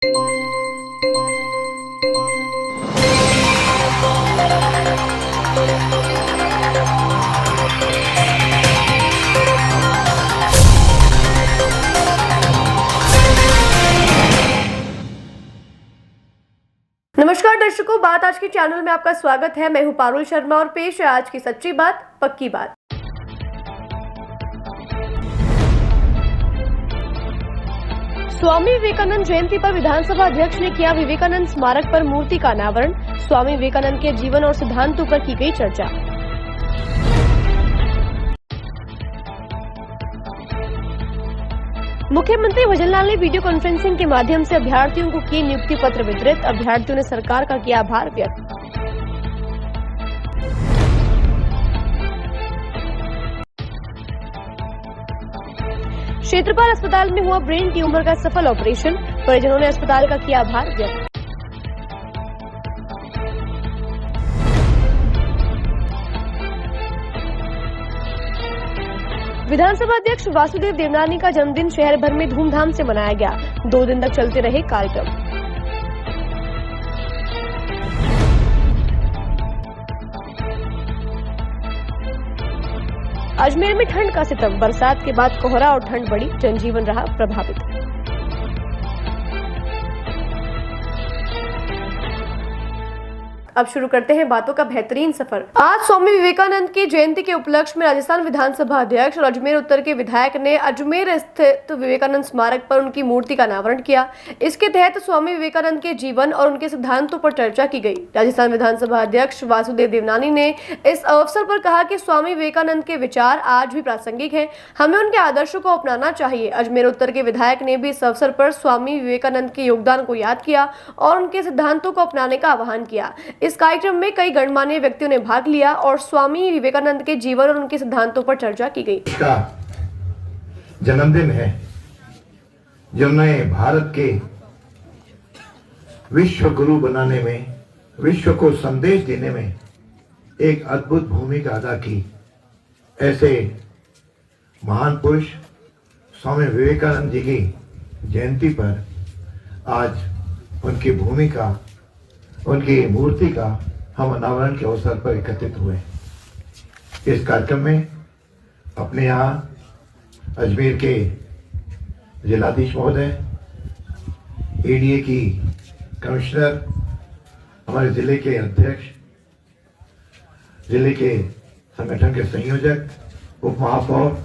नमस्कार दर्शकों, बात आज के चैनल में आपका स्वागत है। मैं हूं पारुल शर्मा और पेश है आज की सच्ची बात पक्की बात। स्वामी विवेकानंद जयंती पर विधानसभा अध्यक्ष ने किया विवेकानंद स्मारक पर मूर्ति का अनावरण। स्वामी विवेकानंद के जीवन और सिद्धांतों पर की गई चर्चा। मुख्यमंत्री भजनलाल ने वीडियो कॉन्फ्रेंसिंग के माध्यम से अभ्यर्थियों को किए नियुक्ति पत्र वितरित। अभ्यर्थियों ने सरकार का किया आभार व्यक्त। क्षेत्रपाल अस्पताल में हुआ ब्रेन ट्यूमर का सफल ऑपरेशन। परिजनों ने अस्पताल का किया आभार व्यक्त। विधानसभा अध्यक्ष वासुदेव देवनानी का जन्मदिन शहर भर में धूमधाम से मनाया गया। 2 दिन तक चलते रहे कार्यक्रम। अजमेर में ठंड का सितम। बरसात के बाद कोहरा और ठंड बढ़ी। जनजीवन रहा प्रभावित। अब शुरू करते हैं बातों का बेहतरीन सफर। आज स्वामी विवेकानंद की जयंती के उपलक्ष्य में राजस्थान विधानसभा अध्यक्ष और अजमेर उत्तर के विधायक ने अजमेर स्थित विवेकानंद स्मारक पर उनकी मूर्ति का अनावरण किया। इसके तहत स्वामी विवेकानंद के जीवन और उनके सिद्धांतों पर चर्चा की गई। राजस्थान विधानसभा अध्यक्ष वासुदेव देवनानी ने इस अवसर पर कहा कि स्वामी विवेकानंद के विचार आज भी प्रासंगिक हैं। हमें उनके आदर्शों को अपनाना चाहिए। अजमेर उत्तर के विधायक ने भी इस अवसर पर स्वामी विवेकानंद के योगदान को याद किया और उनके सिद्धांतों को अपनाने का आह्वान किया। इस कार्यक्रम में कई गणमान्य व्यक्तियों ने भाग लिया और स्वामी विवेकानंद के जीवन और उनके सिद्धांतों पर चर्चा की गई। इसका जन्मदिन है जिन्होंने भारत के विश्व गुरु बनाने में, विश्व को संदेश देने में एक अद्भुत भूमिका अदा की। ऐसे महान पुरुष स्वामी विवेकानंद जी की जयंती पर आज उनकी भूमिका, उनकी मूर्ति का हम अनावरण के अवसर पर एकत्रित हुए। इस कार्यक्रम में अपने यहाँ अजमेर के जिलाधीश महोदय, एडीए की कमिश्नर, हमारे जिले के अध्यक्ष, जिले के संगठन के संयोजक, उप महापौर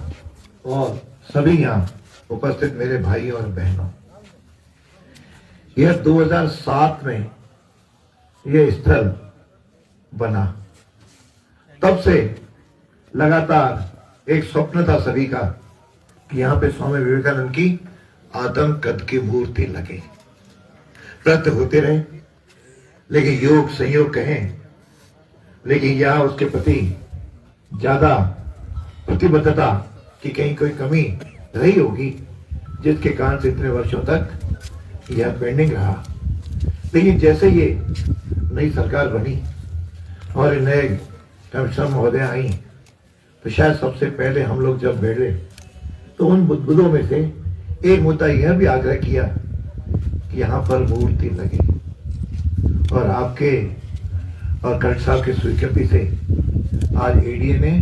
और सभी यहाँ उपस्थित मेरे भाई और बहनों, यह 2007 में यह स्थल बना। तब से लगातार एक स्वप्न था सभी का कि यहाँ पे स्वामी विवेकानंद की आदम कद की मूर्ति लगे। प्रयत्न होते रहे, लेकिन योग संयोग कहें, लेकिन यहाँ उसके प्रति ज्यादा प्रतिबद्धता की कहीं कोई कमी रही होगी, जिसके कारण से इतने वर्षों तक यह पेंडिंग रहा। लेकिन जैसे ये नई सरकार बनी और नए कमिश्नर महोदय आई, तो शायद सबसे पहले हम लोग जब बैठे तो उन मुद्दों में से एक मुद्दा यह भी आग्रह किया कि यहाँ पर मूर्ति लगे, और आपके और कलेक्टर साहब की स्वीकृति से आज एडीए ने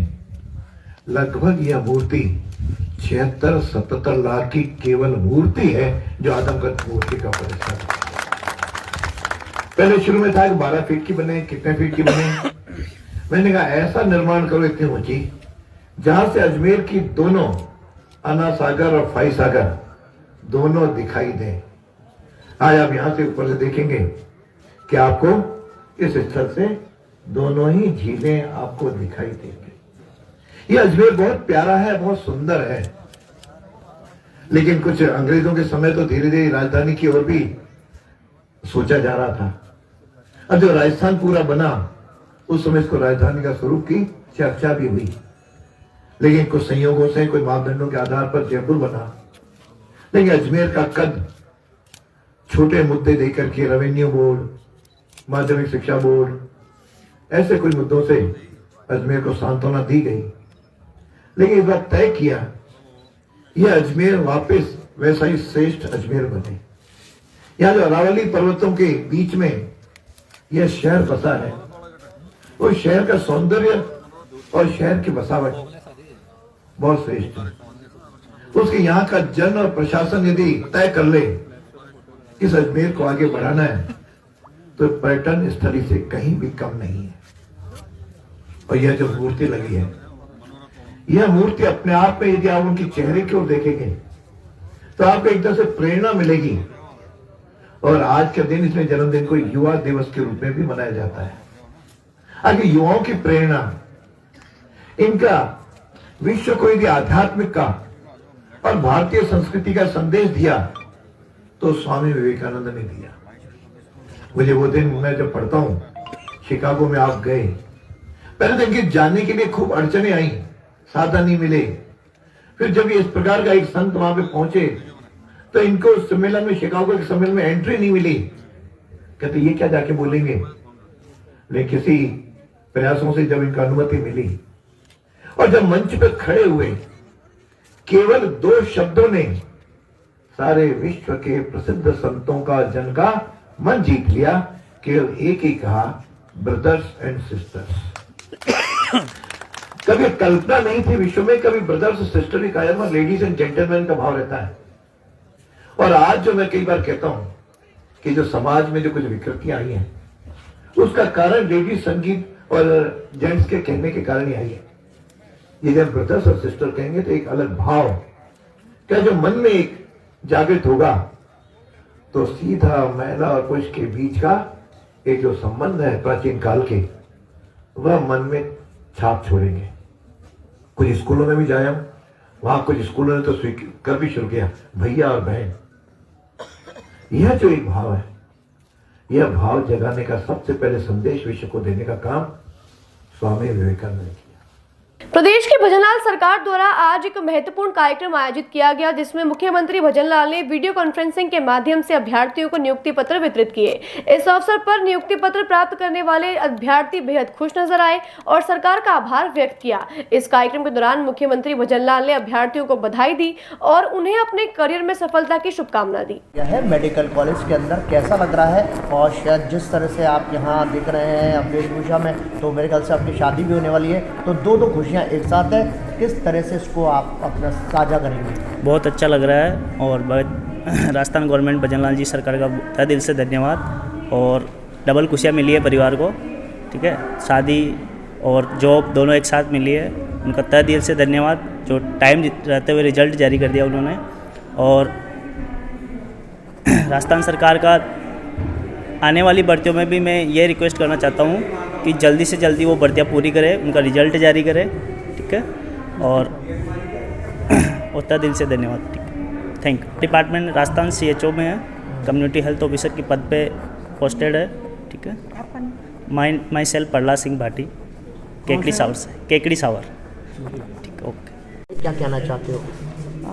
लगभग यह मूर्ति 76-77 लाख की केवल मूर्ति है जो आदमकद मूर्ति का प्रतिष्ठा है। पहले शुरू में था कि 12 फीट की बने, कितने फीट की बने। मैंने कहा ऐसा निर्माण करो इतनी ऊंची जहां से अजमेर की दोनों अन्ना सागर और फाई सागर दोनों दिखाई दें। आज आप यहां से ऊपर से देखेंगे कि आपको इस स्थल से दोनों ही झीलें आपको दिखाई देंगी। ये अजमेर बहुत प्यारा है, बहुत सुंदर है, लेकिन कुछ अंग्रेजों के समय तो धीरे धीरे राजधानी की ओर भी सोचा जा रहा था। अब जब राजस्थान पूरा बना उस समय इसको राजधानी का स्वरूप की चर्चा भी हुई, लेकिन कुछ संयोगों से, कोई मापदंडों के आधार पर जयपुर बना। लेकिन अजमेर का कद छोटे मुद्दे देकर के रेवेन्यू बोर्ड, माध्यमिक शिक्षा बोर्ड, ऐसे कोई मुद्दों से अजमेर को सांत्वना दी गई। लेकिन इस बात तय किया यह अजमेर वापस वैसा ही श्रेष्ठ अजमेर बने। यहाँ जो अरावली पर्वतों के बीच में यह शहर बसा है, वो शहर का सौंदर्य और शहर की बसावट बहुत श्रेष्ठ है। उसके यहाँ का जन और प्रशासन यदि तय कर ले कि इस अजमेर को आगे बढ़ाना है, तो पर्यटन स्थली से कहीं भी कम नहीं है। और यह जो मूर्ति लगी है, यह मूर्ति अपने आप में यदि आप उनकी चेहरे की ओर देखेंगे तो आपको एक तरह से प्रेरणा मिलेगी। और आज के दिन इसमें जन्मदिन को युवा दिवस के रूप में भी मनाया जाता है। आगे युवाओं की प्रेरणा, इनका विश्व को यदि आध्यात्मिक का और भारतीय संस्कृति का संदेश दिया तो स्वामी विवेकानंद ने दिया। मुझे वो दिन मैं जब पढ़ता हूं, शिकागो में आप गए, पहले तो इनके जाने के लिए खूब अड़चने आई, साधन नहीं मिले। फिर जब ये इस प्रकार का एक संत वहां पे पहुंचे तो इनको उस सम्मेलन में, शिकागो के सम्मेलन में एंट्री नहीं मिली। कहते ये क्या जाके बोलेंगे, लेकिन किसी प्रयासों से जब इनको अनुमति मिली और जब मंच पे खड़े हुए, केवल 2 शब्दों ने सारे विश्व के प्रसिद्ध संतों का, जन का मन जीत लिया। केवल एक ही कहा, ब्रदर्स एंड सिस्टर्स। कभी कल्पना नहीं थी विश्व में कभी ब्रदर्स और सिस्टर का आया, लेडीज एंड जेंटलमैन का भाव रहता है। और आज जो मैं कई बार कहता हूं कि जो समाज में जो कुछ विकृतियां आई हैं, उसका कारण लेडीज संगीत और जेंट्स के कहने के कारण ही आई है। ये जब ब्रदर्स और सिस्टर कहेंगे तो एक अलग भाव क्या जो मन में एक जागृत होगा, तो सीधा महिला और पुरुष के बीच का एक जो संबंध है प्राचीन काल के, वह मन में छाप छोड़ेंगे। कुछ स्कूलों में भी जाया हूं, वहां कुछ स्कूलों ने तो कर भी शुरू किया, भैया और बहन। यह जो एक भाव है, यह भाव जगाने का सबसे पहले संदेश विश्व को देने का काम स्वामी विवेकानंद ने किया। प्रदेश की भजनलाल सरकार द्वारा आज एक महत्वपूर्ण कार्यक्रम आयोजित किया गया, जिसमें मुख्यमंत्री भजनलाल ने वीडियो कॉन्फ्रेंसिंग के माध्यम से अभ्यर्थियों को नियुक्ति पत्र वितरित किए। इस अवसर पर नियुक्ति पत्र प्राप्त करने वाले अभ्यर्थी बेहद खुश नजर आए और सरकार का आभार व्यक्त किया। इस कार्यक्रम के दौरान मुख्यमंत्री भजनलाल ने अभ्यर्थियों को बधाई दी और उन्हें अपने करियर में सफलता की शुभकामना दी। यह है मेडिकल कॉलेज के अंदर कैसा लग रहा है, और शायद जिस तरह से आप यहाँ दिख रहे हैं अब वेशभूषा में, तो मेरे ख्याल से आपकी शादी भी होने वाली है, तो दो खुशियाँ एक साथ है। किस तरह से इसको आप अपना साझा करेंगे? बहुत अच्छा लग रहा है और राजस्थान गवर्नमेंट भजनलाल जी सरकार का तहे दिल से धन्यवाद। और डबल खुशियाँ मिली है परिवार को, ठीक है, शादी और जॉब दोनों एक साथ मिली है, उनका तहे दिल से धन्यवाद। जो टाइम रहते हुए रिजल्ट जारी कर दिया उन्होंने। और राजस्थान सरकार का आने वाली भर्तियों में भी मैं ये रिक्वेस्ट करना चाहता हूँ कि जल्दी से जल्दी वो भर्तियाँ पूरी करें, उनका रिजल्ट जारी करें, ठीक है। और तहे दिल से धन्यवाद, ठीक है, thank you. Department Rajasthan CHO में है, कम्युनिटी हेल्थ ऑफिसर की पद पे पोस्टेड है, ठीक है। माई सेल्फ प्रहलाद सिंह भाटी, केकड़ी सावर से, केकड़ी सावर, ठीक है, ओके। क्या कहना चाहते हो?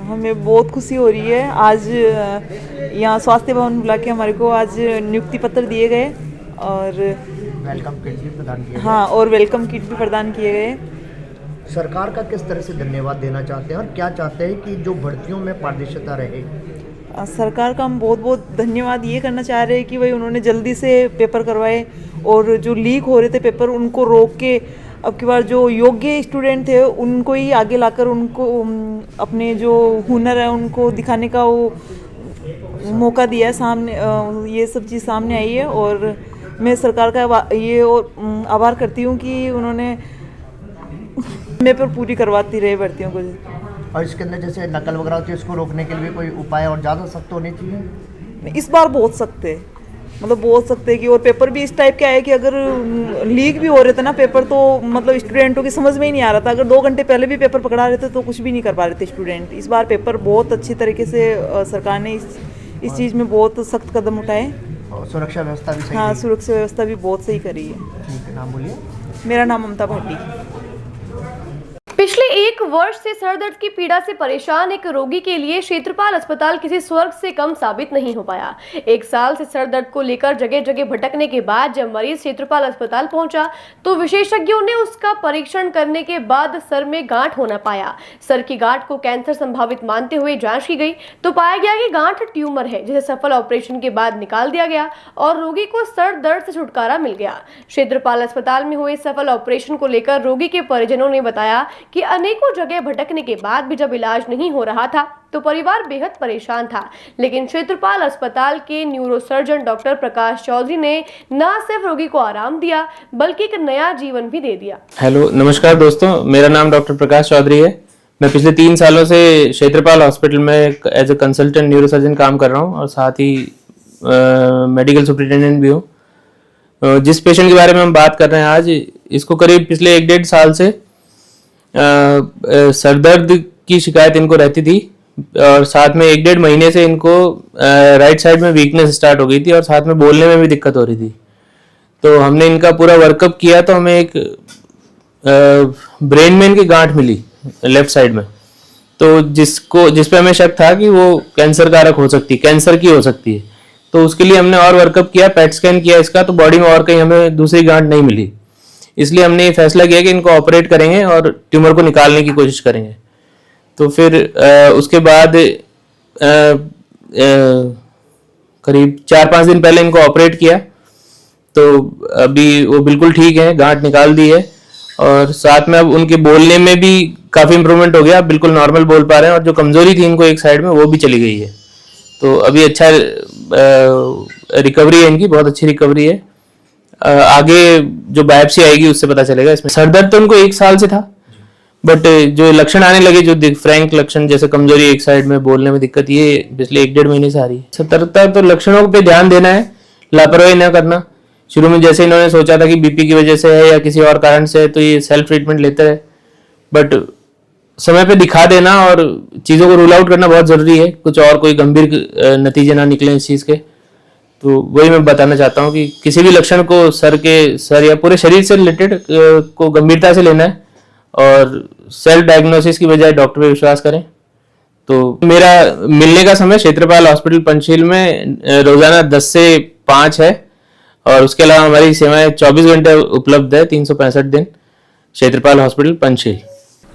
हमें बहुत खुशी हो रही है। आज यहाँ स्वास्थ्य भवन बुला के हमारे को आज नियुक्ति पत्र दिए गए और वेलकम किट भी प्रदान किया। हाँ, और वेलकम किट भी प्रदान किए गए। सरकार का किस तरह से धन्यवाद देना चाहते हैं और क्या चाहते हैं कि जो भर्तियों में पारदर्शिता रहे? सरकार का हम बहुत बहुत धन्यवाद ये करना चाह रहे हैं कि भाई उन्होंने जल्दी से पेपर करवाए और जो लीक हो रहे थे पेपर उनको रोक के अब की बार जो योग्य स्टूडेंट थे उनको ही आगे लाकर उनको अपने जो हुनर है उनको दिखाने का वो मौका दिया है सामने। ये सब चीज़ सामने आई है और मैं सरकार का ये और आभार करती हूँ कि उन्होंने पेपर पूरी करवाती रहे भर्तियों को। और इसके अंदर जैसे नकल वगैरह होती है उसको रोकने के लिए कोई उपाय और ज़्यादा सख्त होने चाहिए? इस बार बहुत सख्त है, मतलब बहुत सख्त है कि और पेपर भी इस टाइप का है कि अगर लीक भी हो रहे थे ना पेपर तो मतलब स्टूडेंटों की समझ में ही नहीं आ रहा था। अगर 2 घंटे पहले भी पेपर पकड़ा रहे थे तो कुछ भी नहीं कर पा रहे थे स्टूडेंट। इस बार पेपर बहुत अच्छी तरीके से सरकार ने इस चीज़ में बहुत सख्त कदम उठाए। और सुरक्षा व्यवस्था भी सही? हाँ, सुरक्षा व्यवस्था भी बहुत सही करी है। ठीक है, नाम बोलिए। मेरा नाम ममता भाटी। पिछले 1 वर्ष से सर दर्द की पीड़ा से परेशान एक रोगी के लिए क्षेत्रपाल अस्पताल किसी स्वर्ग से कम साबित नहीं हो पाया। 1 साल से सर दर्द को लेकर जगह जगह भटकने के बाद जब मरीज क्षेत्रपाल अस्पताल पहुंचा तो विशेषज्ञों ने उसका परीक्षण करने के बाद सर में गांठ होना पाया। सर की गांठ को कैंसर संभावित मानते हुए जांच की गई तो पाया गया कि गांठ ट्यूमर है, जिसे सफल ऑपरेशन के बाद निकाल दिया गया और रोगी को सर दर्द से छुटकारा मिल गया। क्षेत्रपाल अस्पताल में हुए सफल ऑपरेशन को लेकर रोगी के परिजनों ने बताया कि अनेकों जगह भटकने के बाद भी जब इलाज नहीं हो रहा था तो परिवार बेहद परेशान था, लेकिन क्षेत्रपाल अस्पताल के न्यूरोसर्जन डॉक्टर प्रकाश चौधरी ने न सिर्फ रोगी को आराम दिया बल्कि एक नया जीवन भी दे दिया। हेलो, नमस्कार दोस्तों, मेरा नाम डॉक्टर प्रकाश चौधरी है। मैं पिछले 3 सालों से क्षेत्रपाल हॉस्पिटल में एज ए कंसल्टेंट न्यूरोसर्जन काम कर रहा हूँ और साथ ही मेडिकल सुपरिटेंडेंट भी हूँ। जिस पेशेंट के बारे में हम बात कर रहे हैं आज, इसको करीब पिछले 1-1.5 साल से सर दर्द की शिकायत इनको रहती थी और साथ में 1-1.5 महीने से इनको राइट साइड में वीकनेस स्टार्ट हो गई थी और साथ में बोलने में भी दिक्कत हो रही थी। तो हमने इनका पूरा वर्कअप किया तो हमें एक ब्रेन में इनकी गांठ मिली लेफ्ट साइड में, तो जिस पे हमें शक था कि वो कैंसर कारक हो सकती है, कैंसर की हो सकती है। तो उसके लिए हमने और वर्कअप किया, पेट स्कैन किया इसका, तो बॉडी में और कहीं हमें दूसरी गांठ नहीं मिली। इसलिए हमने ये फैसला किया कि इनको ऑपरेट करेंगे और ट्यूमर को निकालने की कोशिश करेंगे। तो फिर उसके बाद करीब 4-5 दिन पहले इनको ऑपरेट किया, तो अभी वो बिल्कुल ठीक है, गांठ निकाल दी है और साथ में अब उनके बोलने में भी काफ़ी इंप्रूवमेंट हो गया, बिल्कुल नॉर्मल बोल पा रहे हैं और जो कमजोरी थी इनको एक साइड में वो भी चली गई है। तो अभी अच्छा रिकवरी है इनकी, बहुत अच्छी रिकवरी है। आगे जो बायोप्सी आएगी उससे पता चलेगा। इसमें सर दर्द तो उनको 1 साल से था, बट जो लक्षण आने लगे, जो फ्रैंक लक्षण जैसे कमजोरी एक साइड में, बोलने में दिक्कत, ये पिछले 1-1.5 महीने से आ रही है। सतर्कता तो लक्षणों पे ध्यान देना है, लापरवाही न करना। शुरू में जैसे इन्होंने सोचा था कि बीपी की वजह से है या किसी और कारण से है तो ये सेल्फ ट्रीटमेंट लेते रहे, बट समय पे दिखा देना और चीज़ों को रूल आउट करना बहुत ज़रूरी है, कुछ और कोई गंभीर नतीजे ना निकले इस चीज़ के। तो वही मैं बताना चाहता हूँ कि किसी भी लक्षण को सर या पूरे शरीर से रिलेटेड को गंभीरता से लेना है और सेल्फ डायग्नोसिस की बजाय डॉक्टर पे विश्वास करें। तो मेरा मिलने का समय क्षेत्रपाल हॉस्पिटल पंचशील में रोजाना 10 से 5 है और उसके अलावा हमारी सेवाएं 24 घंटे उपलब्ध है, 365 दिन, क्षेत्रपाल हॉस्पिटल पंचशील।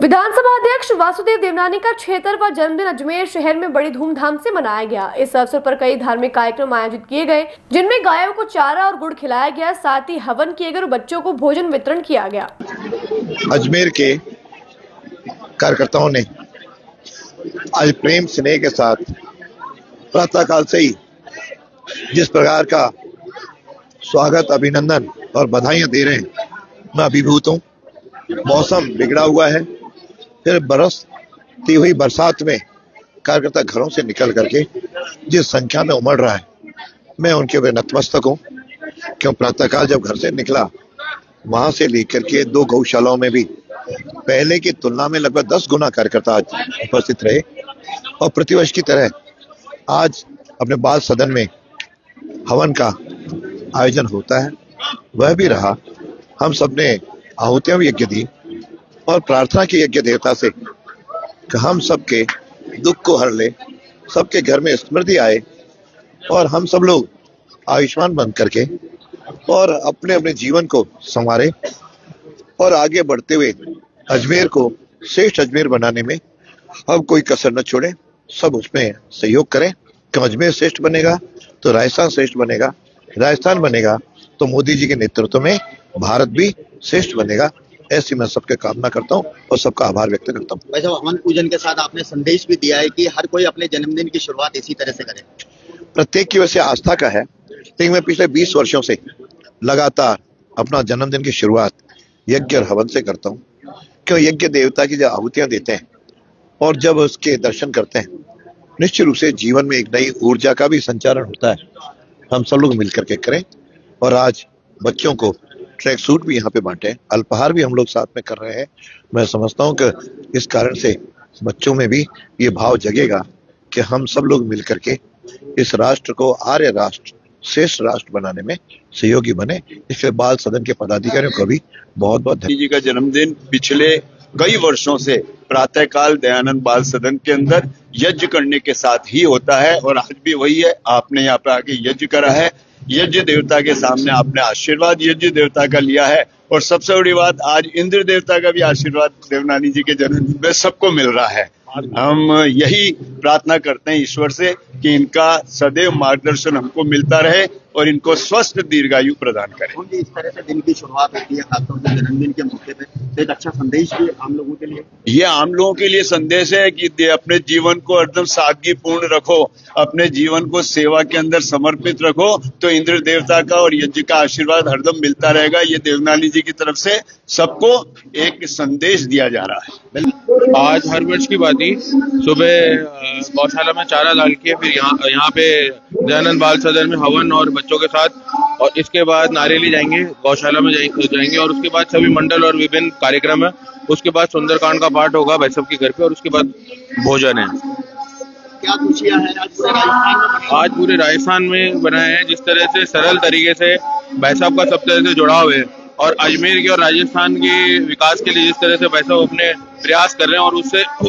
विधानसभा अध्यक्ष वासुदेव देवनानी का 76वां जन्मदिन अजमेर शहर में बड़ी धूमधाम से मनाया गया। इस अवसर पर कई धार्मिक कार्यक्रम आयोजित किए गए, जिनमें गायों को चारा और गुड़ खिलाया गया, साथ ही हवन किए गए और बच्चों को भोजन वितरण किया गया। अजमेर के कार्यकर्ताओं ने आज प्रेम स्नेह के साथ प्रातःकाल से ही जिस प्रकार का स्वागत, अभिनंदन और बधाइयां दे रहे हैं, मैं अभिभूत हूँ। मौसम बिगड़ा हुआ है, फिर बरसती हुई बरसात में कार्यकर्ता घरों से निकल करके जिस संख्या में उमड़ रहा है, मैं उनके वे नतमस्तक हूँ। क्यों प्रातःकाल जब घर से निकला, वहां से लेकर के 2 गौशालाओं में भी पहले की तुलना में लगभग 10 गुना कार्यकर्ता आज उपस्थित रहे और प्रतिवर्ष की तरह आज अपने बाल सदन में हवन का आयोजन होता है, वह भी रहा। हम सबने आहुतियां भी यज्ञ दी और प्रार्थना की यज्ञ देवता से कि हम सबके दुख को हर ले, सबके घर में समृद्धि आए और हम सब लोग आयुष्मान बन करके और अपने अपने जीवन को संवारे और आगे बढ़ते हुए अजमेर को श्रेष्ठ अजमेर बनाने में अब कोई कसर न छोड़े, सब उसमें सहयोग करें। कि अजमेर श्रेष्ठ बनेगा तो राजस्थान श्रेष्ठ बनेगा, राजस्थान बनेगा तो मोदी जी के नेतृत्व में भारत भी श्रेष्ठ बनेगा। ऐसी मैं सबके कामना करता हूँ और सबका आभार व्यक्त करता हूँ। वैसे हवन पूजन के साथ आपने संदेश भी दिया है कि हर कोई अपने जन्मदिन की शुरुआत इसी तरह से करे। प्रत्येक की वैसे आस्था का है, लेकिन मैं पिछले 20 वर्षों से लगातार अपना जन्मदिन की शुरुआत यज्ञ और हवन से करता हूँ। क्यों, यज्ञ देवता की जब आहुतियां देते हैं और जब उसके दर्शन करते हैं, निश्चित रूप से जीवन में एक नई ऊर्जा का भी संचारण होता है। हम सब लोग मिलकर के करें और आज बच्चों को ट्रैक सूट भी यहाँ पे बांटे, अल्पाहार भी हम लोग साथ में कर रहे हैं। मैं समझता हूँ कि इस कारण से बच्चों में भी ये भाव जगेगा कि हम सब लोग मिलकर के इस राष्ट्र को आर्य राष्ट्र, श्रेष्ठ राष्ट्र बनाने में सहयोगी बने। इसलिए बाल सदन के पदाधिकारियों को भी बहुत बहुत जी का जन्मदिन पिछले कई वर्षों से प्रातःकाल दयानंद बाल सदन के अंदर यज्ञ करने के साथ ही होता है और आज भी वही है। आपने यहाँ पे आके यज्ञ करा है, यज्ञ देवता के सामने आपने आशीर्वाद यज्ञ देवता का लिया है और सबसे बड़ी बात आज इंद्र देवता का भी आशीर्वाद देवनानी जी के जन्मदिन में सबको मिल रहा है। हम यही प्रार्थना करते हैं ईश्वर से कि इनका सदैव मार्गदर्शन हमको मिलता रहे और इनको स्वस्थ दीर्घायु प्रदान करें। इस तरह से दिन की शुरुआत होती है खासतौर से जन्मदिन के मौके पे, तो एक अच्छा संदेश भी आम लोगों के लिए। ये आम लोगों के लिए संदेश है कि अपने जीवन को एकदम सादगीपूर्ण रखो, अपने जीवन को सेवा के अंदर समर्पित रखो, तो इंद्र देवता का और यज्ञ का आशीर्वाद हरदम मिलता रहेगा। ये देवनानी जी की तरफ से सबको एक संदेश दिया जा रहा है। आज हर वर्ष की बात ही सुबह गौशाला में चारा डाल के फिर यहाँ पे दयानंद बाल सदन में हवन और बच्चों के साथ, और इसके बाद नारियली जाएंगे, गौशाला में जाएंगे और उसके बाद सभी मंडल और विभिन्न कार्यक्रम है। उसके बाद सुंदरकांड का पाठ होगा भाई साहब के घर पे और उसके बाद भोजन है। क्या खुशियां हैं आज पूरे राजस्थान में बनाए हैं। जिस तरह से सरल तरीके से भाई साहब का सब तरह से जुड़ाव है और अजमेर के और राजस्थान के विकास के लिए जिस तरह से भाई साहब अपने प्रयास कर रहे हैं और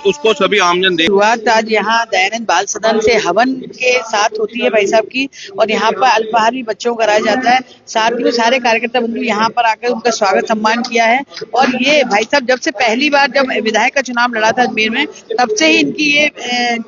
उसको सभी आमजन देख। शुरुआत आज यहाँ दयानंद बाल सदन से हवन के साथ होती है भाई साहब की, और यहाँ पर अल्पाहार भी बच्चों को कराया जाता है। साथ में सारे कार्यकर्ता बंधु यहाँ पर आकर उनका स्वागत सम्मान किया है। और ये भाई साहब जब से पहली बार जब विधायक का चुनाव लड़ा था अजमेर में, तब से ही इनकी ये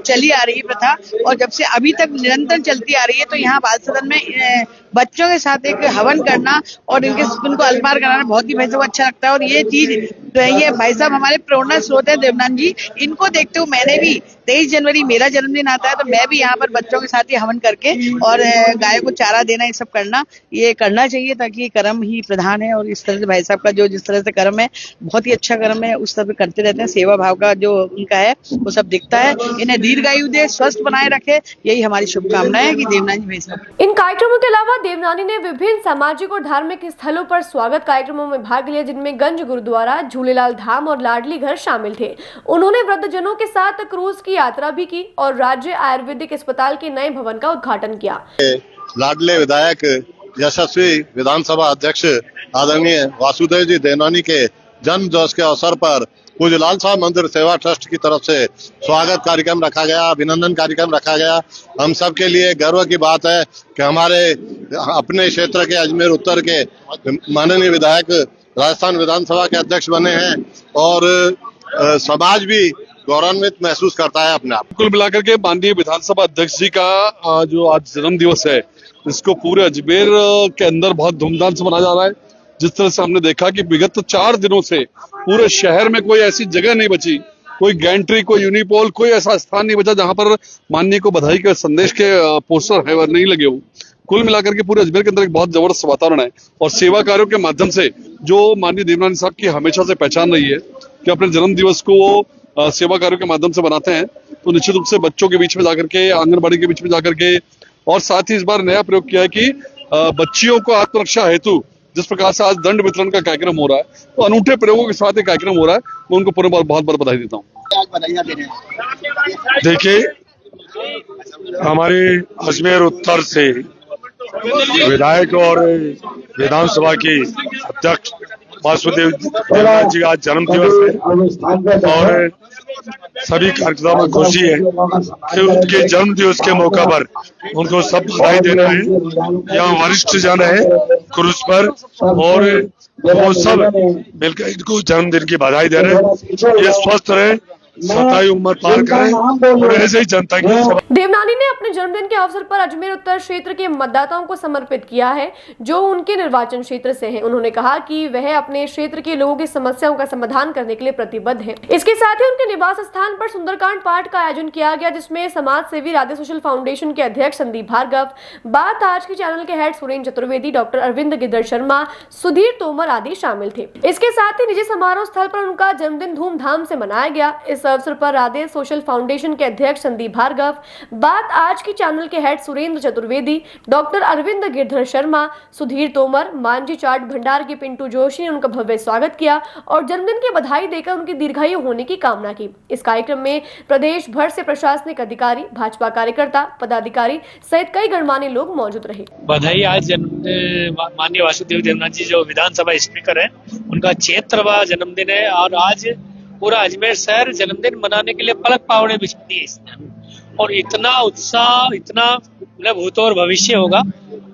चली आ रही है प्रथा, और जब से अभी तक निरंतर चलती आ रही है। तो यहाँ बाल सदन में बच्चों के साथ एक हवन करना और उनको अल्पाहार कराना बहुत ही भाई साहब अच्छा लगता है। और ये चीज जो है ये भाई साहब हमारे प्रेरणा स्रोत है देवनान जी। इनको देखते हुए मैंने भी 23 जनवरी मेरा जन्मदिन आता है, तो मैं भी यहाँ पर बच्चों के साथ ही हवन करके और गाय को चारा देना, ये सब करना, ये करना चाहिए, ताकि ये कर्म ही प्रधान है। और इस तरह से भाई साहब का जो जिस तरह से कर्म है बहुत ही अच्छा कर्म है, उस तरह से करते रहते हैं। सेवा भाव का जो उनका है वो सब दिखता है। इन्हें दीर्घायु दे, स्वस्थ बनाए रखे, यही हमारी शुभकामनाएं है कि देवनानी भाई साहब। इन कार्यक्रमों के अलावा देवनानी ने विभिन्न सामाजिक और धार्मिक स्थलों पर स्वागत कार्यक्रमों में भाग लिया, जिनमें गंज गुरुद्वारा, झूलेलाल धाम और लाडली घर शामिल थे। उन्होंने वृद्धजनों के साथ क्रूज की यात्रा भी की और राज्य आयुर्वेदिक अस्पताल के नए भवन का उद्घाटन किया। लाडले विधायक यशस्वी विधानसभा अध्यक्ष आदरणीय वासुदेव जी देवनानी के जन्म दिवस के अवसर पर पूज्य लालसा मंदिर सेवा ट्रस्ट की तरफ से स्वागत कार्यक्रम रखा गया, अभिनंदन कार्यक्रम रखा गया। हम सब के लिए गर्व की बात है कि हमारे अपने क्षेत्र के अजमेर उत्तर के माननीय विधायक राजस्थान विधानसभा के अध्यक्ष बने हैं और समाज भी गौरवान्वित महसूस करता है अपने आप। कुल मिलाकर के माननीय विधानसभा अध्यक्ष जी का जो आज जन्म दिवस है, इसको पूरे अजमेर के अंदर बहुत धूमधाम से मनाया जा रहा है। जिस तरह से हमने देखा कि विगत 4 दिनों से पूरे शहर में कोई ऐसी जगह नहीं बची, कोई गैंट्री, कोई यूनिपोल, कोई ऐसा स्थान नहीं बचा जहां पर माननीय को बधाई के संदेश के पोस्टर है नहीं लगे हो। कुल मिलाकर के पूरे अजमेर के अंदर एक बहुत जबरदस्त वातावरण है और सेवा कार्यों के माध्यम से जो माननीय देवनानी साहब की हमेशा से पहचान रही है कि अपने जन्म दिवस को वो सेवा कार्यों के माध्यम से बनाते हैं, तो निश्चित रूप से बच्चों के बीच में जाकर के, आंगनबाड़ी के बीच में जाकर के, और साथ ही इस बार नया प्रयोग किया है कि बच्चियों को आत्मरक्षा हेतु जिस प्रकार से आज दंड वितरण का कार्यक्रम हो रहा है, तो अनूठे प्रयोगों के साथ एक कार्यक्रम हो रहा है। मैं उनको पूरे बहुत बहुत बधाई देता हूँ। देखिए, हमारे अजमेर उत्तर से विधायक और विधानसभा के अध्यक्ष वासुदेव देवनानी जी का जन्म दिवस है और सभी कार्यकर्ताओं में खुशी है कि उनके जन्म दिवस के मौका पर उनको सब बधाई देना है। यहाँ वरिष्ठ जन है क्रूज पर और वो सब मिलकर इनको जन्मदिन की बधाई दे रहे हैं। ये स्वस्थ रहे, 27 उम्र पार करें और ऐसे ही जनता की। देवनानी ने अपने जन्मदिन के अवसर पर अजमेर उत्तर क्षेत्र के मतदाताओं को समर्पित किया है जो उनके निर्वाचन क्षेत्र से हैं। उन्होंने कहा कि वह अपने क्षेत्र के लोगों की समस्याओं का समाधान करने के लिए प्रतिबद्ध है। इसके साथ ही उनके निवास स्थान पर सुंदरकांड पाठ का आयोजन किया गया, जिसमें समाज सेवी राधे सोशल फाउंडेशन के अध्यक्ष संदीप भार्गव, बात आज के चैनल के हेड सुरेंद्र चतुर्वेदी, डॉक्टर अरविंद गिरधर शर्मा, सुधीर तोमर आदि शामिल थे। इसके साथ ही निजी समारोह स्थल पर उनका जन्मदिन धूमधाम से मनाया गया। इस अवसर पर राधे सोशल फाउंडेशन के अध्यक्ष संदीप भार्गव, बात आज की चैनल के हेड सुरेंद्र चतुर्वेदी, डॉक्टर अरविंद गिरधर शर्मा, सुधीर तोमर, मांझी चाट भंडार के पिंटू जोशी ने उनका भव्य स्वागत किया और जन्मदिन की बधाई देकर उनकी दीर्घायु होने की कामना की। इस कार्यक्रम में प्रदेश भर से प्रशासनिक अधिकारी, भाजपा कार्यकर्ता, पदाधिकारी सहित कई गणमान्य लोग मौजूद रहे। बधाई आज माननीय वासुदेव देवनानी जी जो विधानसभा स्पीकर है, उनका 76वां जन्मदिन है और आज पूरा अजमेर शहर जन्मदिन मनाने के लिए पलक पावड़े बिछती है इसने, और इतना उत्साह, इतना मतलब भूत और भविष्य होगा।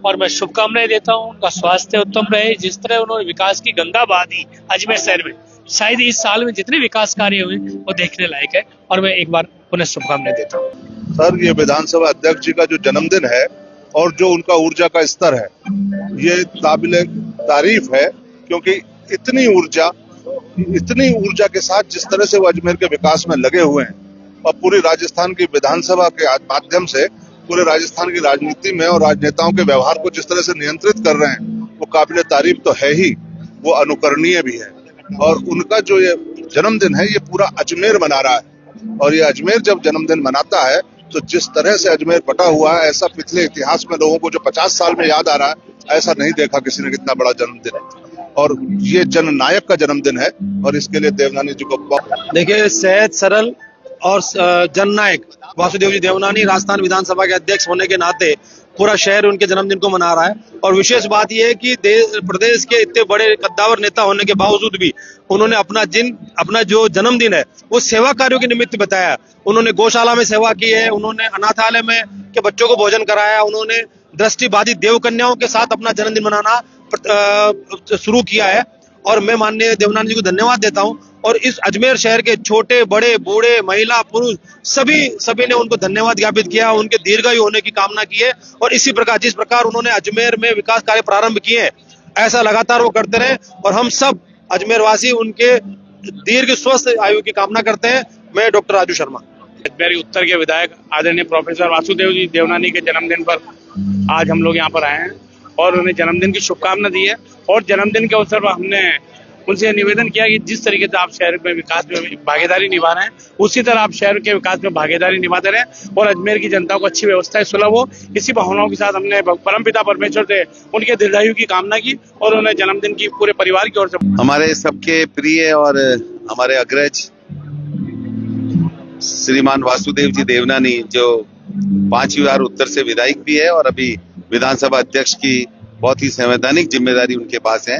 और मैं शुभकामनाएं देता हूँ, उनका स्वास्थ्य उत्तम रहे। जिस तरह उन्होंने विकास की गंगा बहा दी अजमेर शहर में, शायद इस साल में जितने विकास कार्य हुए वो देखने लायक है। और मैं एक बार पुनः शुभकामनाएं देता हूँ। सर, ये विधानसभा अध्यक्ष जी का जो जन्मदिन है और जो उनका ऊर्जा का स्तर है, ये काबिले तारीफ है, क्योंकि इतनी ऊर्जा के साथ जिस तरह से वो अजमेर के विकास में लगे हुए हैं और पूरी राजस्थान की विधानसभा के माध्यम से पूरे राजस्थान की राजनीति में और राजनेताओं के व्यवहार को जिस तरह से नियंत्रित कर रहे हैं, वो काबिले तारीफ तो है ही, वो अनुकरणीय भी है। और उनका जो ये जन्मदिन है, ये पूरा अजमेर मना रहा है। और ये अजमेर जब जन्मदिन मनाता है तो जिस तरह से अजमेर बटा हुआ है, ऐसा पिछले इतिहास में लोगों को जो 50 साल में याद आ रहा है, ऐसा नहीं देखा किसी ने कितना बड़ा जन्मदिन है। और ये जननायक का जन्मदिन है और इसके लिए देवनानी जी को देखिए, सहज सरल और जननायक वासुदेव जी देवनानी राजस्थान विधानसभा के अध्यक्ष होने के नाते पूरा शहर उनके जन्मदिन को मना रहा है। और विशेष बात यह है कि प्रदेश के इतने बड़े कद्दावर नेता होने के बावजूद भी उन्होंने अपना जो जन्मदिन है वो सेवा कार्यों के निमित्त बताया। उन्होंने गौशाला में सेवा की है, उन्होंने अनाथालय में के बच्चों को भोजन कराया, उन्होंने दृष्टिबाधित देव कन्याओं के साथ अपना जन्मदिन मनाना शुरू किया है। और मैं माननीय देवनानी जी को धन्यवाद देता हूं। और इस अजमेर शहर के छोटे बड़े बूढ़े महिला पुरुष सभी ने उनको धन्यवाद ज्ञापित किया, उनके दीर्घायु होने की कामना की है। और इसी प्रकार जिस प्रकार उन्होंने अजमेर में विकास कार्य प्रारंभ किए हैं, ऐसा लगातार वो करते रहे। और हम सब अजमेर वासी उनके दीर्घ स्वस्थ आयु की कामना करते हैं। मैं डॉक्टर राजू शर्मा, अजमेर उत्तर के विधायक आदरणीय प्रोफेसर वासुदेव जी देवनानी के जन्मदिन पर आज हम लोग यहाँ पर आए हैं और उन्हें जन्मदिन की शुभकामना दी है। और जन्मदिन के अवसर पर हमने उनसे निवेदन किया कि जिस तरीके से आप शहर में विकास में भागीदारी निभा रहे हैं, उसी तरह आप शहर के विकास में भागीदारी निभाते रहें और अजमेर की जनता को अच्छी व्यवस्थाएं सुलभ हो। इसी भावनाओं के साथ हमने परमपिता परमेश्वर से उनके दीर्घायु की कामना की और उन्हें जन्मदिन की पूरे परिवार की ओर से हमारे सबके प्रिय और हमारे अग्रज श्रीमान वासुदेव जी देवनानी, जो 5वीं बार उत्तर से विधायक भी है और अभी विधानसभा अध्यक्ष की बहुत ही संवैधानिक जिम्मेदारी उनके पास है।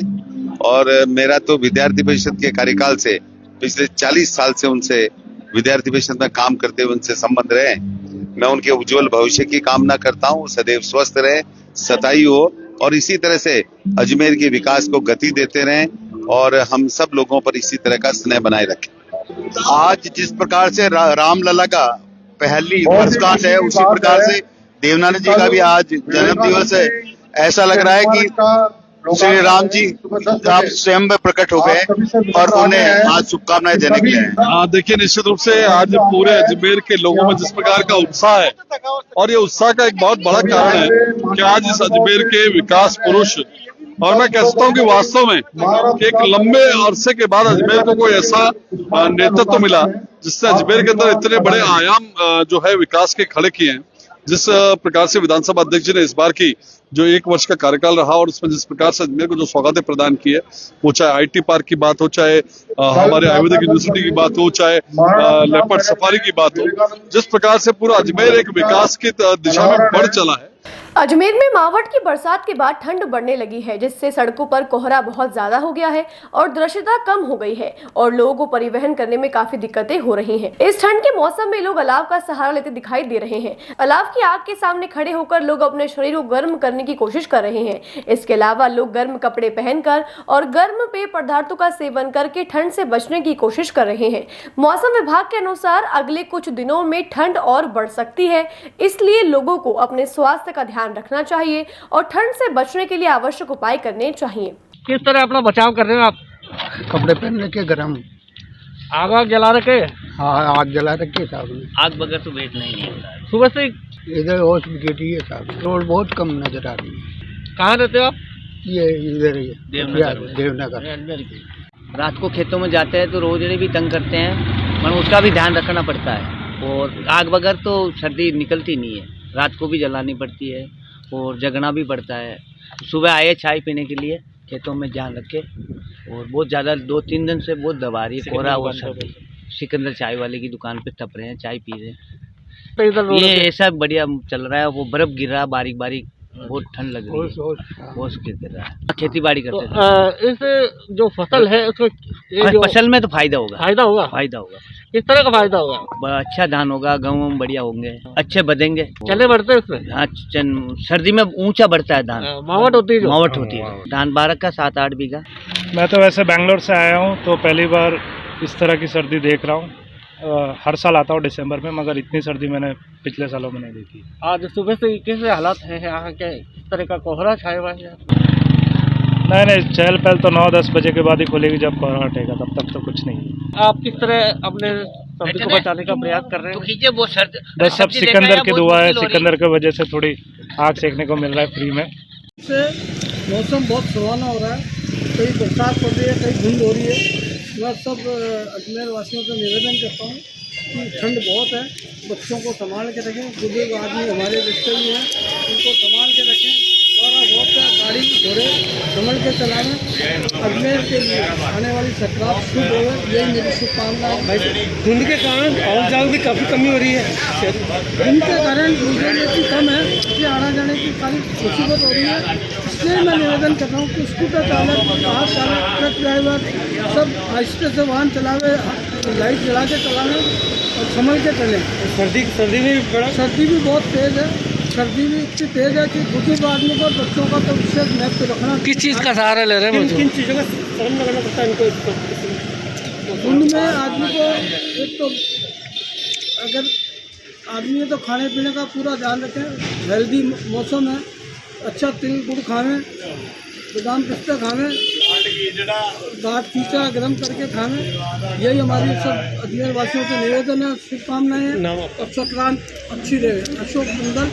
और मेरा तो विद्यार्थी परिषद के कार्यकाल से पिछले 40 साल से उनसे विद्यार्थी परिषद में काम करते हुए उनसे संबंध रहे। मैं उनके उज्जवल भविष्य की कामना करता हूँ, सदैव स्वस्थ रहे, सतायु हो और इसी तरह से अजमेर के विकास को गति देते रहें और हम सब लोगों पर इसी तरह का स्नेह बनाए रखें। आज जिस प्रकार से रामलला का पहली वर्षगांठ है, उसी प्रकार से देवनानी जी का भी आज जन्म दिवस है। ऐसा लग रहा है कि श्री राम जी आप स्वयं में प्रकट हो गए और उन्हें आज शुभकामनाएं देने के लिए हैं। देखिए, निश्चित रूप से आज पूरे अजमेर के लोगों में जिस प्रकार का उत्साह है और ये उत्साह का एक बहुत बड़ा कारण है कि आज इस अजमेर के विकास पुरुष, और मैं कह सकता हूँ कि वास्तव में कि एक लंबे अरसे के बाद अजमेर को कोई ऐसा नेतृत्व मिला जिससे अजमेर के अंदर इतने बड़े आयाम जो है विकास के खड़े किए हैं। जिस प्रकार से विधानसभा अध्यक्ष जी ने इस बार की जो 1 वर्ष का कार्यकाल रहा और उसमें जिस प्रकार से अजमेर को जो सौगातें प्रदान की है, वो चाहे आईटी पार्क की बात हो, चाहे हमारे आयुर्वेदिक यूनिवर्सिटी की बात हो, चाहे लेपर्ड सफारी की बात हो, जिस प्रकार से पूरा अजमेर एक विकास की दिशा में बढ़ चला है। अजमेर में मावठ की बरसात के बाद ठंड बढ़ने लगी है, जिससे सड़कों पर कोहरा बहुत ज्यादा हो गया है और दृश्यता कम हो गई है और लोगों को परिवहन करने में काफी दिक्कतें हो रही हैं। इस ठंड के मौसम में लोग अलाव का सहारा लेते दिखाई दे रहे हैं। अलाव की आग के सामने खड़े होकर लोग अपने शरीर को गर्म करने की कोशिश कर रहे हैं। इसके अलावा लोग गर्म कपड़े पहनकर और गर्म पेय पदार्थों का सेवन करके ठंड से बचने की कोशिश कर रहे हैं। मौसम विभाग के अनुसार अगले कुछ दिनों में ठंड और बढ़ सकती है, इसलिए लोगों को अपने स्वास्थ्य का ध्यान रखना चाहिए और ठंड से बचने के लिए आवश्यक उपाय करने चाहिए। किस तरह अपना बचाव कर रहे हो आप? कपड़े पहनने के, गरम आग जला रखे? हाँ, आग जला रखी साहब। आग बगैर तो बैठ नहीं है। सुबह से इधर हॉस्पिटल है साहब, रोड बहुत कम नजर आ रही है। कहाँ रहते हो आप? ये इधर ही देवनगर। रात को खेतों में जाते हैं तो रोजड़े भी तंग करते हैं, पर उसका भी ध्यान रखना पड़ता है। और आग बगैर तो सर्दी निकलती नहीं है, रात को भी जलानी पड़ती है और जगना भी पड़ता है। सुबह आए चाय पीने के लिए खेतों में ध्यान रखे और बहुत ज़्यादा 2-3 दिन से बहुत दबा रही है, कोहरा हुआ सर्दी। सिकंदर चाय वाले की दुकान पे तप रहे हैं, चाय पी रहे हैं। ये ऐसा बढ़िया चल रहा है। वो बर्फ़ गिर रहा है बारीक बारीक, बहुत ठंड लग रही है, बहुत गिर रहा है। खेती बाड़ी करते थे। इस जो फसल है उसको फसल में तो फायदा होगा, फायदा होगा। किस तरह का फायदा होगा? बड़ा अच्छा धान होगा, गेहूँ बढ़िया होंगे, अच्छे बढ़ेंगे, चले बढ़ते उसमें। हाँ, सर्दी में ऊंचा बढ़ता है धान, मावट होती है, मावट होती है। धान 12 का 7-8 बीघा। मैं तो वैसे बैंगलोर से आया हूँ, तो पहली बार इस तरह की सर्दी देख रहा हूँ। हर साल आता हूँ दिसंबर में, मगर इतनी सर्दी मैंने पिछले सालों में नहीं देखी। आज सुबह से कैसे हालात है यहाँ के? इस तरह का कोहरा छाया हुआ है? नहीं, चहल पहल तो 9-10 बजे के बाद ही खुलेगी, जब कोहरा हटेगा तब तक तो कुछ नहीं। आप किस तरह अपने सर्दी को बचाने का प्रयास कर रहे हैं? बस सब सिकंदर की दुआ है, सिकंदर की वजह से थोड़ी आग सेकने को मिल रहा है फ्री में। मौसम बहुत सुहाना हो रहा है, कहीं बरसात पड़ रही है, कहीं धुंध हो रही है। मैं सब अजमेर वासियों से निवेदन करता हूँ कि ठंड बहुत है, बच्चों को संभाल के रखें, बुजुर्ग आदमी हमारे रिश्ते भी हैं, उनको संभाल के रखें, थोड़ा बहुत गाड़ी घोड़े संभल के चलाएं। अजमेर के लिए आने वाली संक्रांत शुभ हो, यही मेरी शुभकामना है। धुंध के कारण आवाजाही जाल भी काफ़ी कमी हो रही है। धुंध के कारण यूजर कम है, इसलिए आना जाने की काफ़ी मुसीबत हो रही है। इसलिए मैं निवेदन कर रहा हूँ कि स्कूटर चालक, कार चालक, ट्रक ड्राइवर सब आहिस्ते से वाहन चलावे, लाइट जला के चलावे और संभल के चलें। सर्दी भी बहुत तेज़ है, सर्दी भी इतनी तेज़ है कि बुजुर्ग आदमी को, बच्चों का तो विशेष महत्व रखना। किस चीज़ का सहारा ले रहे हैं? किन चीज़ों का सामना करना पड़ता है इनको? धुंध में आदमी को एक तो अगर आदमी है तो खाने पीने का पूरा ध्यान रखें। हेल्दी मौसम है, अच्छा तिल गुड़ खावें, बादाम पिस्ता खावें, दाँत खींचा गर्म करके खावें। यही हमारी सब अजमेर वासियों से निवेदन है, शुभकामनाएं हैं। अब संक्रांत अच्छी रहे। अशोक मंडल,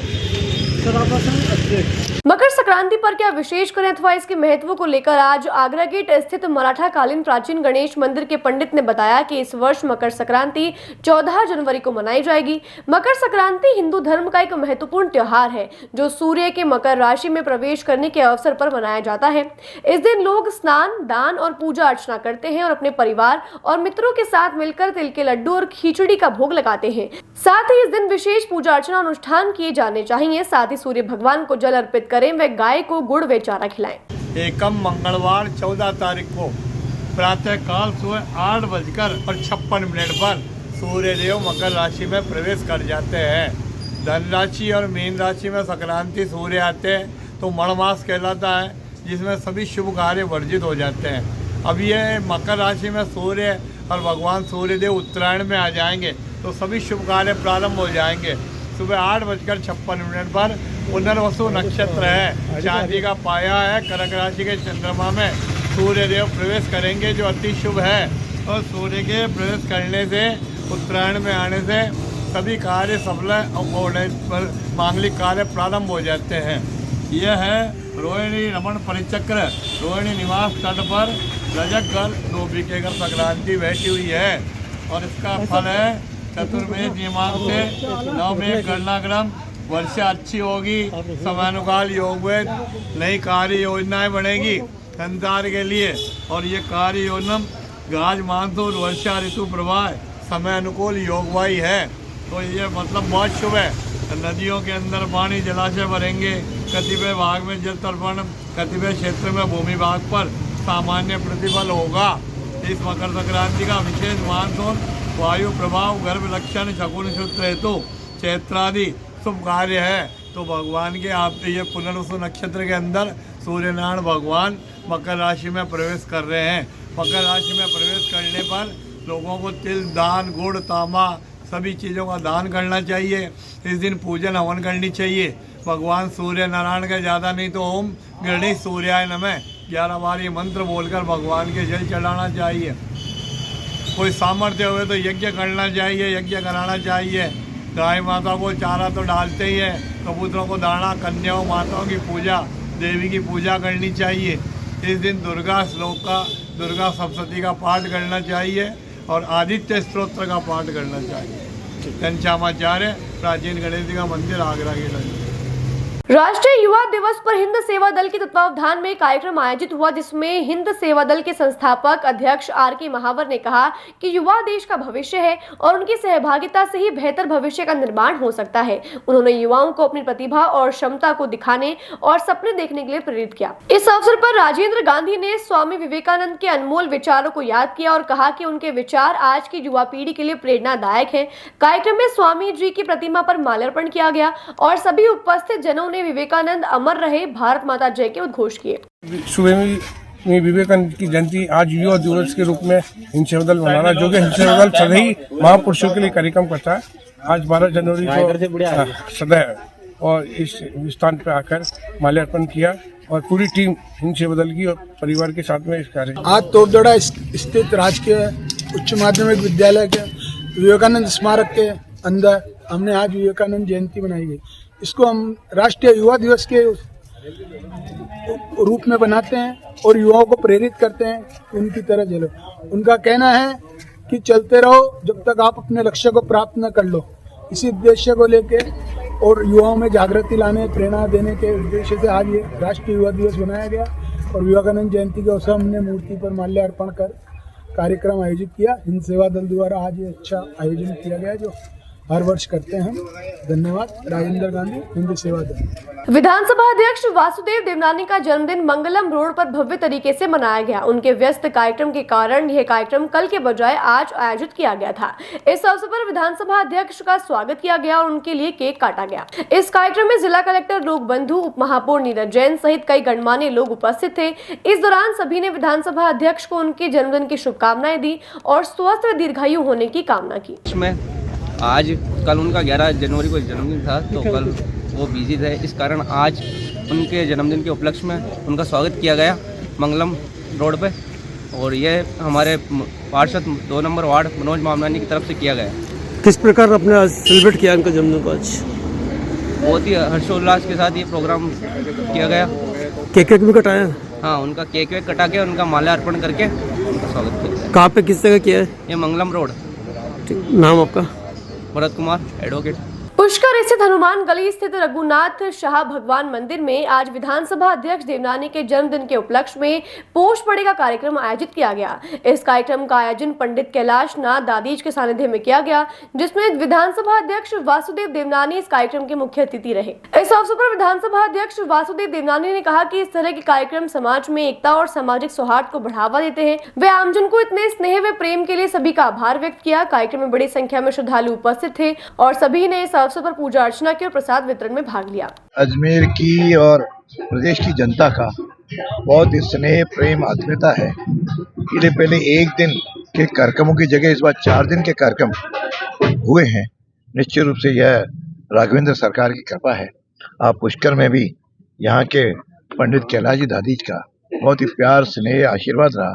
सराफा संघ, अजमेर। मकर संक्रांति पर क्या विशेष करें अथवा इसके महत्व को लेकर आज आगरा गेट स्थित मराठा कालीन प्राचीन गणेश मंदिर के पंडित ने बताया कि इस वर्ष मकर संक्रांति 14 जनवरी को मनाई जाएगी। मकर संक्रांति हिंदू धर्म का एक महत्वपूर्ण त्योहार है जो सूर्य के मकर राशि में प्रवेश करने के अवसर पर मनाया जाता है। इस दिन लोग स्नान, दान और पूजा अर्चना करते हैं और अपने परिवार और मित्रों के साथ मिलकर तिल के लड्डू और खिचड़ी का भोग लगाते हैं। साथ ही इस दिन विशेष पूजा अर्चना अनुष्ठान किए जाने चाहिए। साथ ही सूर्य भगवान को जल अर्पित करें व गाय को गुड़ व चारा खिलाएं। एकम मंगलवार 14 तारीख को प्रातः काल सुबह 8:56 पर सूर्य देव मकर राशि में प्रवेश कर जाते हैं। धन राशि और मीन राशि में संक्रांति सूर्य आते हैं तो मणमास कहलाता है, जिसमें सभी शुभ कार्य वर्जित हो जाते हैं। अब ये मकर राशि में सूर्य और भगवान सूर्य देव उत्तरायण में आ जाएंगे तो सभी शुभ कार्य प्रारंभ हो जाएंगे। सुबह 8:56 पर पुनर्वसु नक्षत्र है, चांदी का पाया है, कर्क राशि के चंद्रमा में सूर्य देव प्रवेश करेंगे जो अति शुभ है। और सूर्य के प्रवेश करने से, उत्तरायण में आने से सभी कार्य सफल होने पर मांगलिक कार्य प्रारंभ हो जाते हैं। यह है रोहिणी रमण परिचक्र, रोहिणी निवास तट पर रजक कर 2 बीके कर संक्रांति बैठी हुई है। और इसका फल है चतुर्वेद नियमांक से 9 में गणनाक्रम, वर्षा अच्छी होगी, समानुकाल योग वेद, नई कार्य योजनाएं बनेगी संसार के लिए। और ये कार्य योजना गाज मानसून वर्षा ऋतु प्रवाह समय अनुकूल योगवाही है, तो ये मतलब बहुत शुभ है। नदियों के अंदर पानी, जलाशय भरेंगे, कतिपय भाग में जल तर्पण, कतिपय क्षेत्र में भूमि भाग पर सामान्य प्रतिफल होगा। इस मकर संक्रांति का विशेष मानसून वायु प्रभाव, गर्भ लक्षण, शकुन सूत्र हेतु चैत्रादि शुभ कार्य है। तो भगवान के आप ये पुनर्वसु नक्षत्र के अंदर सूर्यनारायण भगवान मकर राशि में प्रवेश कर रहे हैं। मकर राशि में प्रवेश करने पर लोगों को तिल, दान, गुड़, तांबा सभी चीज़ों का दान करना चाहिए। इस दिन पूजन हवन करनी चाहिए। भगवान सूर्य नारायण का ज़्यादा नहीं तो ओम गणेश सूर्याय नमः 11 बार ये मंत्र बोलकर भगवान के जल चढ़ाना चाहिए। कोई सामर्थ्य हुए तो यज्ञ करना चाहिए, यज्ञ कराना चाहिए। गाय माता को चारा तो डालते ही है, कबूतरों को दाना, कन्याओं माताओं की पूजा, देवी की पूजा करनी चाहिए। इस दिन दुर्गा श्लोक का, दुर्गा सप्तशती का पाठ करना चाहिए और आदित्य स्तोत्र का पाठ करना चाहिए। घनश्यामाचार्य, प्राचीन गणेश जी का मंदिर, आगरा के राष्ट्रीय युवा दिवस पर हिंद सेवा दल के तत्वावधान में कार्यक्रम आयोजित हुआ, जिसमें हिंद सेवा दल के संस्थापक अध्यक्ष R.K. महावर ने कहा कि युवा देश का भविष्य है और उनकी सहभागिता से ही बेहतर भविष्य का निर्माण हो सकता है। उन्होंने युवाओं को अपनी प्रतिभा और क्षमता को दिखाने और सपने देखने के लिए प्रेरित किया। इस अवसर पर राजेंद्र गांधी ने स्वामी विवेकानंद के अनमोल विचारों को याद किया और कहा कि उनके विचार आज की युवा पीढ़ी के लिए प्रेरणादायक है। कार्यक्रम में स्वामी जी की प्रतिमा पर माल्यार्पण किया गया और सभी उपस्थित जनों ने विवेकानंद अमर रहे, भारत माता जय के उद्घोष किए। स्वामी विवेकानंद की जयंती आज युवा दिवस के रूप में हिंद सेवा दल मनाना, जो कि हिंद सेवा दल सदैव महापुरुषों के लिए कार्यक्रम करता है। आज 12 जनवरी को सदैव और इस स्थान पर आकर माल्यार्पण किया और पूरी टीम हिंद सेवा दल की और परिवार के साथ में इस कार्य। आज तोड़दोड़ा स्थित राजकीय उच्च माध्यमिक विद्यालय के विवेकानंद स्मारक के अंदर हमने आज विवेकानंद जयंती मनाई गई। इसको हम राष्ट्रीय युवा दिवस के रूप में बनाते हैं और युवाओं को प्रेरित करते हैं कि उनकी तरह चलो। उनका कहना है कि चलते रहो जब तक आप अपने लक्ष्य को प्राप्त न कर लो। इसी उद्देश्य को लेके और युवाओं में जागृति लाने, प्रेरणा देने के उद्देश्य से आज ये राष्ट्रीय युवा दिवस बनाया गया और विवेकानंद जयंती के अवसर हमने मूर्ति पर माल्यार्पण कर कार्यक्रम आयोजित किया। हिंद सेवा दल द्वारा आज ये अच्छा आयोजन किया गया जो हर वर्ष करते हैं। धन्यवाद। राजेंद्र गांधी, हिंद सेवा दल। विधानसभा अध्यक्ष वासुदेव देवनानी का जन्मदिन मंगलम रोड पर भव्य तरीके से मनाया गया। उनके व्यस्त कार्यक्रम के कारण यह कार्यक्रम कल के बजाय आज आयोजित किया गया था। इस अवसर पर विधानसभा अध्यक्ष का स्वागत किया गया और उनके लिए केक काटा गया। इस कार्यक्रम में जिला कलेक्टर लोक बंधु, उप महापौर नीरज जैन सहित कई गणमान्य लोग उपस्थित थे। इस दौरान सभी ने विधानसभा अध्यक्ष को उनके जन्मदिन की शुभकामनाएं दी और स्वस्थ व दीर्घायु होने की कामना की। आज कल उनका 11 जनवरी को जन्मदिन था, तो कल वो बिजी थे, इस कारण आज उनके जन्मदिन के उपलक्ष्य में उनका स्वागत किया गया मंगलम रोड पे। और ये हमारे पार्षद 2 नंबर वार्ड मनोज मामलानी की तरफ से किया गया। किस प्रकार आपने सेलिब्रेट किया उनका जन्मदिन को? आज बहुत ही हर्षोल्लास के साथ ये प्रोग्राम किया गया। केक भी कटाया? हाँ, उनका केक वेक कटा के उनका माल्यार्पण करके उनका स्वागत किया गया। कहाँ पे, किस जगह किया है? ये मंगलम रोड। नाम आपका? भरत कुमार, एडवोकेट। पुष्कर स्थित हनुमान गली स्थित रघुनाथ शाह भगवान मंदिर में आज विधानसभा अध्यक्ष देवनानी के जन्मदिन के उपलक्ष्य में पोष पड़े का कार्यक्रम आयोजित किया गया। इस कार्यक्रम का आयोजन पंडित कैलाश नाथ दादीज के सानिध्य में किया गया, जिसमें विधानसभा अध्यक्ष वासुदेव देवनानी इस कार्यक्रम के मुख्य अतिथि रहे। इस अवसर पर विधानसभा अध्यक्ष वासुदेव देवनानी ने कहा कि इस तरह के कार्यक्रम समाज में एकता और सामाजिक सौहार्द को बढ़ावा देते हैं। वे आमजन को इतने स्नेह व प्रेम के लिए सभी का आभार व्यक्त किया। कार्यक्रम में बड़ी संख्या में श्रद्धालु उपस्थित थे और सभी ने इस अवसर पर पूजा अर्चना की और प्रसाद वितरण में भाग लिया। अजमेर की और प्रदेश की जनता का बहुत ही स्नेह, प्रेम, आत्मीयता है। इसलिए पहले एक दिन के कार्यक्रमों की जगह इस बार 4 दिन के कार्यक्रम हुए हैं। निश्चित रूप से यह राघवेंद्र सरकार की कृपा है। आप पुष्कर में भी यहाँ के पंडित कैलाश जी दादीज का बहुत ही प्यार, स्नेह, आशीर्वाद रहा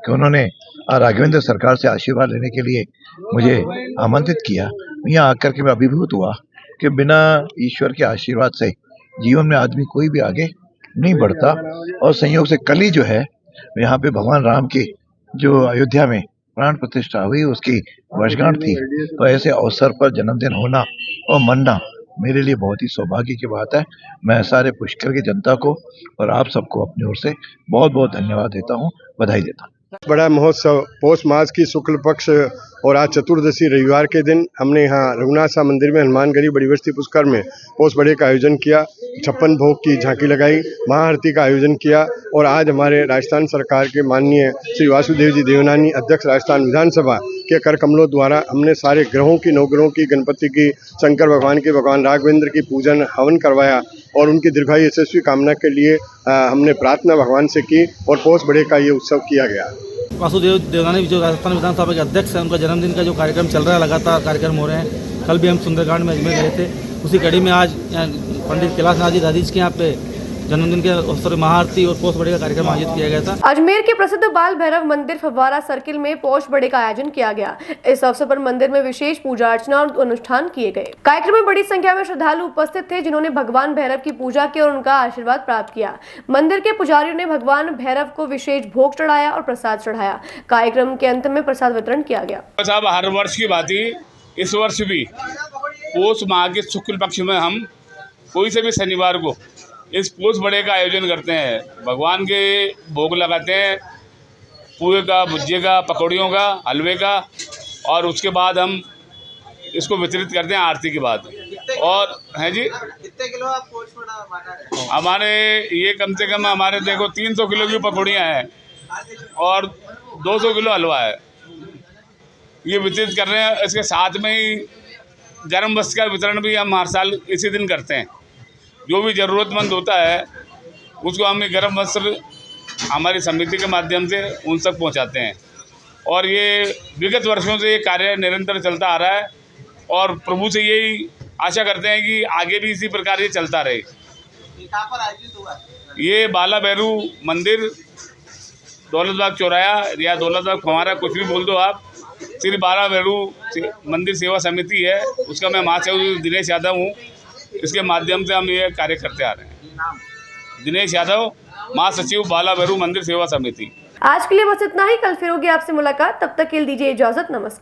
कि उन्होंने राघवेंद्र सरकार से आशीर्वाद लेने के लिए मुझे आमंत्रित किया। यहाँ आकर के मैं अभिभूत हुआ कि बिना ईश्वर के आशीर्वाद से जीवन में आदमी कोई भी आगे नहीं बढ़ता। और संयोग से कल ही जो है यहाँ पे भगवान राम की जो अयोध्या में प्राण प्रतिष्ठा हुई उसकी वर्षगांठ थी। तो ऐसे अवसर पर जन्मदिन होना और मनना मेरे लिए बहुत ही सौभाग्य की बात है। मैं सारे पुष्कर की जनता को और आप सबको अपनी ओर से बहुत बहुत धन्यवाद देता हूँ, बधाई देता हूँ। बड़ा महोत्सव पौष मास की शुक्ल पक्ष और आज चतुर्दशी रविवार के दिन हमने यहाँ रघुनाथ शाह मंदिर में हनुमानगढ़ी बड़ी बस्ती पुष्कर में पौष बड़े का आयोजन किया। 56 भोग की झांकी लगाई, महाआरती का आयोजन किया और आज हमारे राजस्थान सरकार के माननीय श्री वासुदेव जी देवनानी अध्यक्ष राजस्थान विधानसभा के कर कमलों द्वारा हमने सारे ग्रहों की, 9 ग्रहों की, गणपति की, शंकर भगवान के, भगवान राघवेंद्र की पूजन हवन करवाया और उनकी दीर्घायु यशस्वी कामना के लिए हमने प्रार्थना भगवान से की और पौष बड़े का ये उत्सव किया गया। वासुदेव देवनानी जो राजस्थान विधानसभा के अध्यक्ष हैं, उनका जन्मदिन का जो कार्यक्रम चल रहा है, लगातार कार्यक्रम हो रहे हैं। कल भी हम सुंदरकांड में अजमेर गए थे, उसी कड़ी में आज पंडित कैलाश नाथ जी दादीज के यहाँ पे जन्मदिन के अवसर महाआरती और पोष बड़े का कार्यक्रम आयोजित किया गया था। अजमेर के प्रसिद्ध बाल भैरव मंदिर फव्वारा सर्किल में पोष बड़े का आयोजन किया गया। इस अवसर पर मंदिर में विशेष पूजा अर्चना और अनुष्ठान किए गए। कार्यक्रम में बड़ी संख्या में श्रद्धालु उपस्थित थे, जिन्होंने भगवान भैरव की पूजा की और उनका आशीर्वाद प्राप्त किया। मंदिर के पुजारियों ने भगवान भैरव को विशेष भोग चढ़ाया और प्रसाद चढ़ाया। कार्यक्रम के अंत में प्रसाद वितरण किया गया। साहब, हर वर्ष की बात ही इस वर्ष भी पौष माह के शुक्ल पक्ष में हम कोई से भी शनिवार को इस पोष बड़े का आयोजन करते हैं। भगवान के भोग लगाते हैं, पुए का, भुज्जे का, पकौड़ियों का, हलवे का, और उसके बाद हम इसको वितरित करते हैं आरती के बाद। और हैं जी, कितने किलो आप पोष बना रहे हैं? हमारे ये कम से कम हमारे देखो 300 किलो की पकौड़ियाँ हैं और 200 किलो हलवा है, ये वितरित कर रहे हैं। इसके साथ में ही गर्म वस्त्र का वितरण भी हम हर साल इसी दिन करते हैं। जो भी ज़रूरतमंद होता है उसको हम ये गर्म वस्त्र हमारी समिति के माध्यम से उन तक पहुंचाते हैं। और ये विगत वर्षों से ये कार्य निरंतर चलता आ रहा है और प्रभु से यही आशा करते हैं कि आगे भी इसी प्रकार ये चलता रहे। कहाँ पर आयोजित हुआ? ये बाला भैरू मंदिर, दौलतबाग चौराया या दौलतबाग फवारा, कुछ भी बोल दो आप, श्री बाला भैरू मंदिर सेवा समिति है, उसका मैं महासचिव दिनेश यादव हूँ। इसके माध्यम से हम ये कार्य करते आ रहे हैं। दिनेश यादव, महासचिव, बाला भैरू मंदिर सेवा समिति। आज के लिए बस इतना ही। कल फिर होगी आपसे मुलाकात, तब तक के लिए दीजिए इजाजत। नमस्कार।